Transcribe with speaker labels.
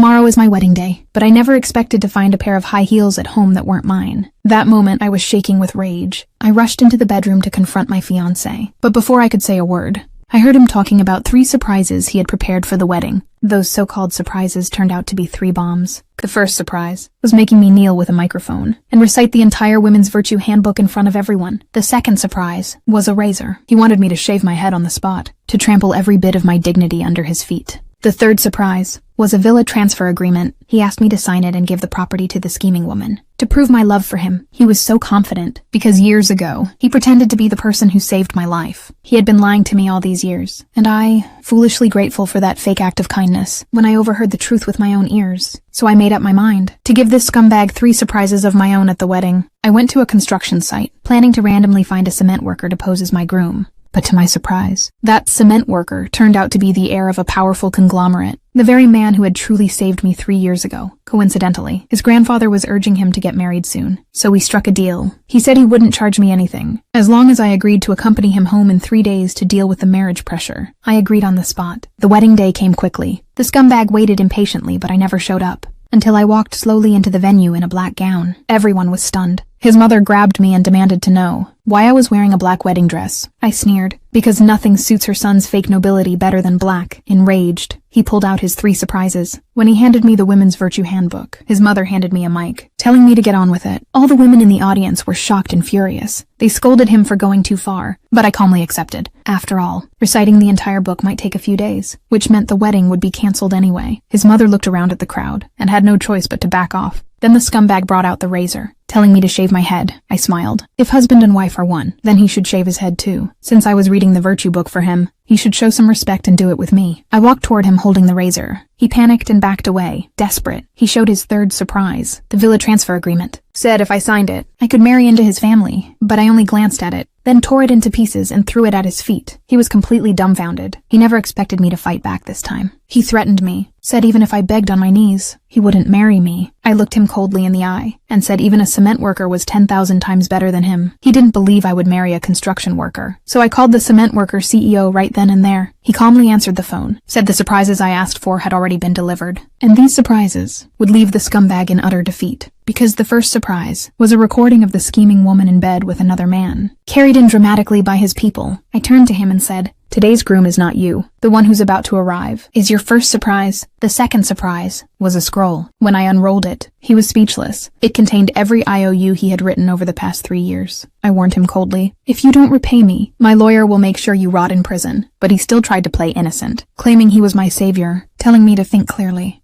Speaker 1: Tomorrow is my wedding day, but I never expected to find a pair of high heels at home that weren't mine. That moment, I was shaking with rage. I rushed into the bedroom to confront my fiancé, but before I could say a word, I heard him talking about 3 surprises he had prepared for the wedding. Those so-called surprises turned out to be 3 bombs. The first surprise was making me kneel with a microphone and recite the entire Women's Virtue Handbook in front of everyone. The second surprise was a razor. He wanted me to shave my head on the spot, to trample every bit of my dignity under his feet. The third surprise was a villa transfer agreement. He asked me to sign it and give the property to the scheming woman. To prove my love for him, he was so confident, because years ago, he pretended to be the person who saved my life. He had been lying to me all these years, and I, foolishly grateful for that fake act of kindness, when I overheard the truth with my own ears. So I made up my mind to give this scumbag 3 surprises of my own at the wedding. I went to a construction site, planning to randomly find a cement worker to pose as my groom. But to my surprise, that cement worker turned out to be the heir of a powerful conglomerate, the very man who had truly saved me 3 years ago. Coincidentally, his grandfather was urging him to get married soon, so we struck a deal. He said he wouldn't charge me anything, as long as I agreed to accompany him home in 3 days to deal with the marriage pressure. I agreed on the spot. The wedding day came quickly. The scumbag waited impatiently, but I never showed up, until I walked slowly into the venue in a black gown. Everyone was stunned. His mother grabbed me and demanded to know why I was wearing a black wedding dress. I sneered, because nothing suits her son's fake nobility better than black. Enraged, he pulled out his 3 surprises. When he handed me the Women's Virtue Handbook, his mother handed me a mic, telling me to get on with it. All the women in the audience were shocked and furious. They scolded him for going too far, but I calmly accepted. After all, reciting the entire book might take a few days, which meant the wedding would be canceled anyway. His mother looked around at the crowd and had no choice but to back off. Then the scumbag brought out the razor, telling me to shave my head. I smiled. If husband and wife are one, then he should shave his head too. Since I was reading the virtue book for him, he should show some respect and do it with me. I walked toward him holding the razor. He panicked and backed away, desperate. He showed his third surprise, the villa transfer agreement. Said if I signed it, I could marry into his family, but I only glanced at it, then tore it into pieces and threw it at his feet. He was completely dumbfounded. He never expected me to fight back this time. He threatened me, said even if I begged on my knees, he wouldn't marry me. I looked him coldly in the eye, and said even a cement worker was 10,000 times better than him. He didn't believe I would marry a construction worker, so I called the cement worker CEO right then and there. He calmly answered the phone, said the surprises I asked for had already been delivered, and these surprises would leave the scumbag in utter defeat. Because the first surprise was a recording of the scheming woman in bed with another man, carried in dramatically by his people. I turned to him and said, "Today's groom is not you. The one who's about to arrive is your first surprise." The second surprise was a scroll. When I unrolled it, he was speechless. It contained every IOU he had written over the past 3 years. I warned him coldly, "If you don't repay me, my lawyer will make sure you rot in prison." But he still tried to play innocent, claiming he was my savior, telling me to think clearly.